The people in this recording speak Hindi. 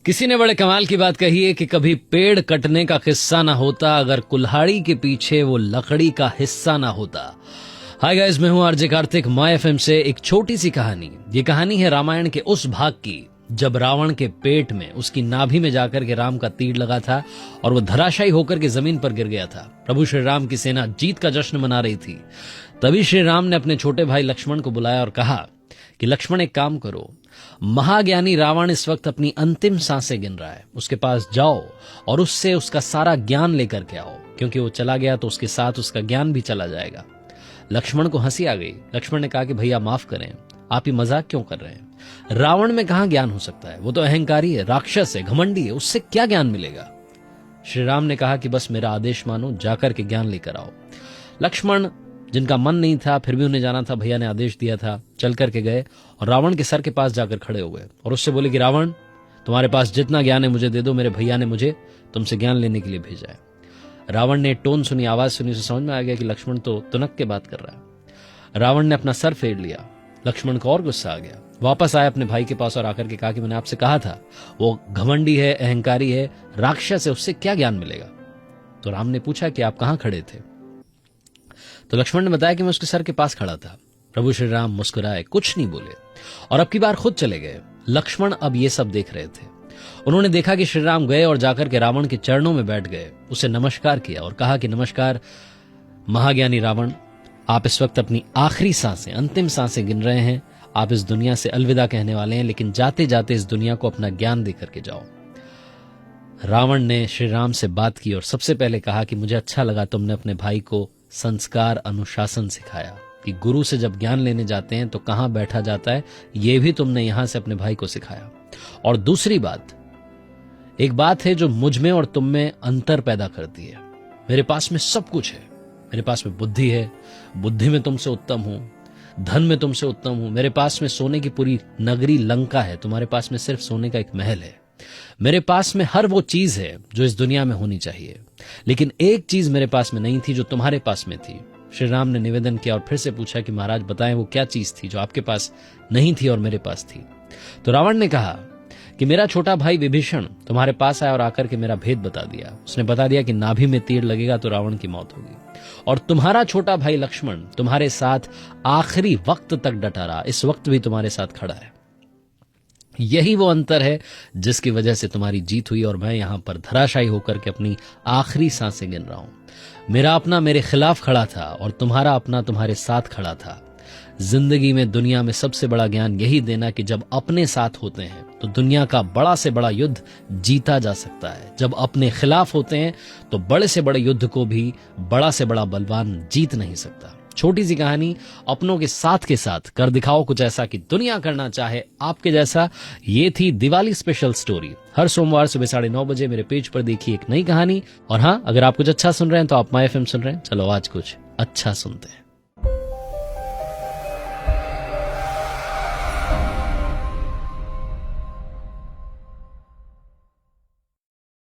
किसी ने बड़े कमाल की बात कही है कि कभी पेड़ कटने का किस्सा ना होता अगर कुल्हाड़ी के पीछे वो लकड़ी का हिस्सा ना होता। हाय गाइस, मैं हूं आरजे कार्तिक, माय एफएम से एक छोटी सी कहानी। ये कहानी है रामायण के उस भाग की जब रावण के पेट में, उसकी नाभि में जाकर के राम का तीर लगा था और वो धराशायी होकर के जमीन पर गिर गया था। प्रभु श्री राम की सेना जीत का जश्न मना रही थी। तभी श्री राम ने अपने छोटे भाई लक्ष्मण को बुलाया और कहा कि लक्ष्मण, एक काम करो, महाज्ञानी रावण इस वक्त अपनी अंतिम सांसें गिन रहा है, उसके पास जाओ और उससे उसका सारा ज्ञान लेकर के आओ, क्योंकि वो चला गया तो उसके साथ उसका ज्ञान भी चला जाएगा। लक्ष्मण को हंसी आ गई। लक्ष्मण ने कहा कि भैया माफ करें, आप ही मजाक क्यों कर रहे हैं? रावण में कहां ज्ञान हो सकता है? वो तो अहंकारी है, राक्षस है, घमंडी है, उससे क्या ज्ञान मिलेगा? श्री राम ने कहा कि बस मेरा आदेश मानो, जाकर के ज्ञान लेकर आओ। लक्ष्मण, जिनका मन नहीं था फिर भी उन्हें जाना था, भैया ने आदेश दिया था, चल करके गए और रावण के सर के पास जाकर खड़े हो गए और उससे बोले कि रावण, तुम्हारे पास जितना ज्ञान है मुझे दे दो, मेरे भैया ने मुझे तुमसे ज्ञान लेने के लिए भेजा है। रावण ने टोन सुनी, आवाज सुनी, उसे समझ में आ गया कि लक्ष्मण तो तुनक के बात कर रहा है। रावण ने अपना सर फेर लिया। लक्ष्मण को और गुस्सा आ गया। वापस आया अपने भाई के पास और आकर के कहा कि मैंने आपसे कहा था, वो घमंडी है, अहंकारी है, राक्षस है, उससे क्या ज्ञान मिलेगा? तो राम ने पूछा कि आप कहां खड़े थे? तो लक्ष्मण ने बताया कि मैं उसके सर के पास खड़ा था। प्रभु श्री राम मुस्कुराए, कुछ नहीं बोले और अब की बार खुद चले गए। लक्ष्मण अब ये सब देख रहे थे। उन्होंने देखा कि श्री राम गए और जाकर के रावण के चरणों में बैठ गए, उसे नमस्कार किया और कहा कि नमस्कार महाज्ञानी रावण, आप इस वक्त अपनी आखिरी सांसें, अंतिम सांसें गिन रहे हैं। आप इस दुनिया से अलविदा कहने वाले हैं, लेकिन जाते जाते इस दुनिया को अपना ज्ञान देकर के जाओ। रावण ने श्री राम से बात की और सबसे पहले कहा कि मुझे अच्छा लगा तुमने अपने भाई को संस्कार, अनुशासन सिखाया कि गुरु से जब ज्ञान लेने जाते हैं तो कहां बैठा जाता है, यह भी तुमने यहां से अपने भाई को सिखाया। और दूसरी बात, एक बात है जो मुझ में और तुम में अंतर पैदा करती है। मेरे पास में सब कुछ है, मेरे पास में बुद्धि है, बुद्धि में तुमसे उत्तम हूं, धन में तुमसे उत्तम हूं, मेरे पास में सोने की पूरी नगरी लंका है, तुम्हारे पास में सिर्फ सोने का एक महल है। मेरे पास में हर वो चीज है जो इस दुनिया में होनी चाहिए, लेकिन एक चीज मेरे पास में नहीं थी जो तुम्हारे पास में थी। श्री राम ने निवेदन किया और फिर से पूछा कि महाराज बताएं वो क्या चीज थी जो आपके पास नहीं थी और मेरे पास थी। तो रावण ने कहा कि मेरा छोटा भाई विभीषण तुम्हारे पास आया और आकर के मेरा भेद बता दिया। उसने बता दिया कि नाभि में तीर लगेगा तो रावण की मौत होगी, और तुम्हारा छोटा भाई लक्ष्मण तुम्हारे साथ आखिरी वक्त तक डटा रहा, इस वक्त भी तुम्हारे साथ खड़ा है। यही वो अंतर है जिसकी वजह से तुम्हारी जीत हुई और मैं यहां पर धराशायी होकर के अपनी आखिरी सांसें गिन रहा हूं। मेरा अपना मेरे खिलाफ खड़ा था और तुम्हारा अपना तुम्हारे साथ खड़ा था। जिंदगी में, दुनिया में सबसे बड़ा ज्ञान यही देना कि जब अपने साथ होते हैं तो दुनिया का बड़ा से बड़ा युद्ध जीता जा सकता है। जब अपने खिलाफ होते हैं तो बड़े से बड़े युद्ध को भी बड़ा से बड़ा बलवान जीत नहीं सकता। छोटी सी कहानी, अपनों के साथ कर दिखाओ कुछ ऐसा कि दुनिया करना चाहे आपके जैसा। ये थी दिवाली स्पेशल स्टोरी। हर सोमवार सुबह 9:30 बजे मेरे पेज पर देखिए एक नई कहानी। और हाँ, अगर आप कुछ अच्छा सुन रहे हैं तो आप माय एफएम सुन रहे हैं। चलो आज कुछ अच्छा सुनते हैं।